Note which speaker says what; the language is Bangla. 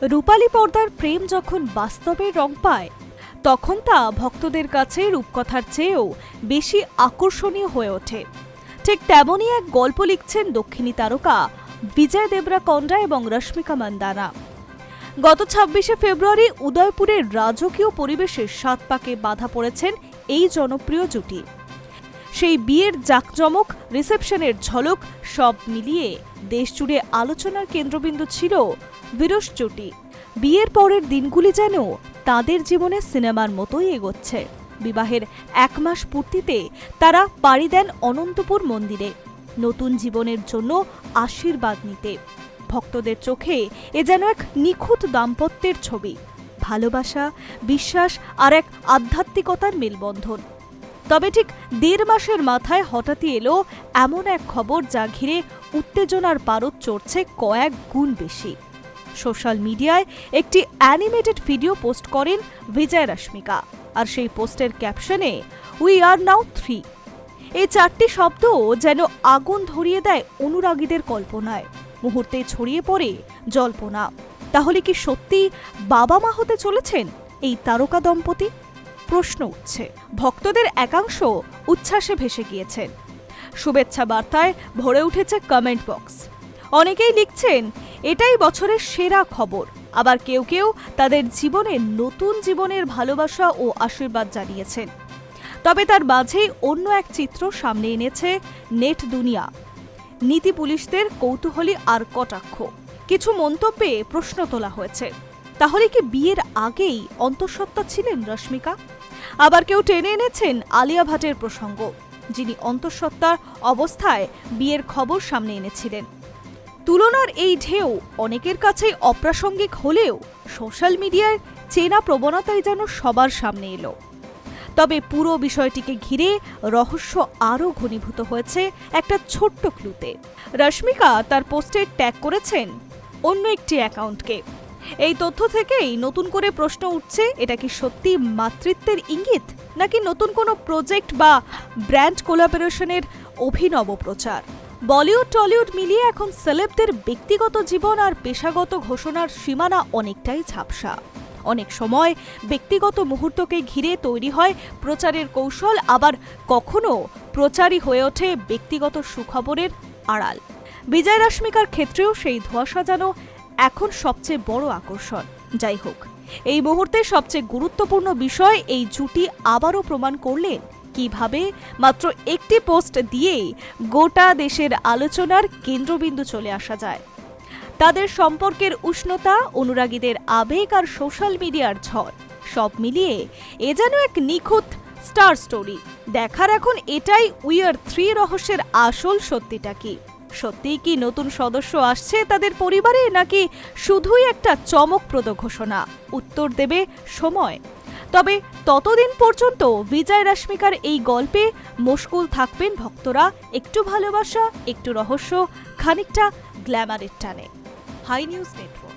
Speaker 1: রূপালী পর্দার প্রেম যখন বাস্তবে রং পায় তখন তা ভক্তদের কাছে রূপকথার চেয়েও বেশি আকর্ষণীয় হয়ে ওঠে। ঠিক তেমনই এক গল্প লিখছেন দক্ষিণী তারকা বিজয় দেবরাকোন্ডা এবং রশ্মিকা মান্দানা। গত ২৬শে ফেব্রুয়ারি উদয়পুরের রাজকীয় পরিবেশে সাত পাকে বাধা পড়েছেন এই জনপ্রিয় জুটি। সেই বিয়ের জাঁকজমক, রিসেপশনের ঝলক সব মিলিয়ে দেশজুড়ে আলোচনার কেন্দ্রবিন্দু ছিল বিরস জুটি। বিয়ের পরের দিনগুলি যেন তাদের জীবনে সিনেমার মতোই এগোচ্ছে। বিবাহের ১ মাস পূর্তিতে তারা পাড়ি দেন অনন্তপুর মন্দিরে নতুন জীবনের জন্য আশীর্বাদ নিতে। ভক্তদের চোখে এ যেন এক নিখুঁত দাম্পত্যের ছবি, ভালোবাসা, বিশ্বাস আর এক আধ্যাত্মিকতার মেলবন্ধন। তবে ঠিক ১.৫ মাসের মাথায় হঠাৎই এলো এমন এক খবর যা ঘিরে উত্তেজনার পারদ চড়ছে কয়েক গুণ বেশি। সোশ্যাল মিডিয়ায় একটি অ্যানিমেটেড ভিডিও পোস্ট করেন বিজয় রশ্মিকা, আর সেই পোস্টের ক্যাপশনে উই আর নাও 3। এই ৪টি শব্দ যেন আগুন ধরিয়ে দেয় অনুরাগীদের কল্পনায়। মুহূর্তে ছড়িয়ে পড়ে জল্পনা, তাহলে কি সত্যি বাবা মা হতে চলেছেন এই তারকা দম্পতি? প্রশ্ন উঠছে। ভক্তদের একাংশ উচ্ছ্বাসে ভেসে গিয়েছেন। শুভেচ্ছা বার্তায় ভরে উঠেছে কমেন্ট বক্স। অনেকেই লিখছেন এটাই বছরের সেরা খবর। আবার কেউ কেউ তাদের জীবনে নতুন জীবনের ভালোবাসা ও আশীর্বাদ জানিয়েছেন। তবে তার মাঝেই অন্য এক চিত্র সামনে এনেছে নেট দুনিয়া। নীতি পুলিশদের কৌতূহলী আর কটাক্ষ। কিছু মন্তব্যে প্রশ্ন তোলা হয়েছে, তাহলে কি বিয়ের আগেই অন্তঃসত্ত্বা ছিলেন রশ্মিকা? আবার কেউ টেনে এনেছেন আলিয়া ভাটের প্রসঙ্গ, যিনি অন্তঃসত্ত্বার অবস্থায় বিয়ের খবর সামনে এনেছিলেন। তুলনার এই ঢেউ অনেকের কাছেই অপ্রাসঙ্গিক হলেও সোশ্যাল মিডিয়ায় চেনা প্রবণতাই যেন সবার সামনে এলো। তবে পুরো বিষয়টিকে ঘিরে রহস্য আরও ঘনীভূত হয়েছে একটা ছোট্ট ক্লুতে। রশ্মিকা তার পোস্টে ট্যাগ করেছেন অন্য একটি অ্যাকাউন্টকে। এই তথ্য থেকেই নতুন করে প্রশ্ন উঠছে, এটা কি সত্যি মাতৃত্বের ইঙ্গিত, নাকি নতুন কোনো প্রজেক্ট বা ব্র্যান্ড কোলাবোরেশনের অভিনব প্রচার? বলিউড টলিউড মিলিয়ে এখন সেলেবদের ব্যক্তিগত জীবন আর পেশাগত ঘোষণার সীমানা অনেকটাই ঝাপসা। অনেক সময় ব্যক্তিগত মুহূর্তকে ঘিরে তৈরি হয় প্রচারের কৌশল, আবার কখনো প্রচারই হয়ে ওঠে ব্যক্তিগত সুখবরের আড়াল। বিজয় রশ্মিকার ক্ষেত্রেও সেই ধোঁয়া সাজানো এখন সবচেয়ে বড় আকর্ষণ। যাই হোক, এই মুহূর্তে সবচেয়ে গুরুত্বপূর্ণ বিষয়, এই জুটি আবারও প্রমাণ করলেন কিভাবে মাত্র একটি পোস্ট দিয়েই গোটা দেশের আলোচনার কেন্দ্রবিন্দু চলে আসা যায়। তাদের সম্পর্কের উষ্ণতা, অনুরাগীদের আবেগ আর সোশ্যাল মিডিয়ার ঝড় সব মিলিয়ে এ যেন এক নিখুঁত স্টার স্টোরি। দেখার এখন এটাই উই আর 3 রহস্যের আসল সত্যিটা কি। সত্যিই কি নতুন সদস্য আসছে তাদের পরিবারে, নাকি শুধুই একটা চমকপ্রদ ঘোষণা? উত্তর দেবে সময়। তবে ততদিন পর্যন্ত বিজয় রশ্মিকার এই গল্পে মশগুল থাকবেন ভক্তরা। একটু ভালোবাসা, একটু রহস্য, খানিকটা গ্ল্যামারের টানে। Hi news network.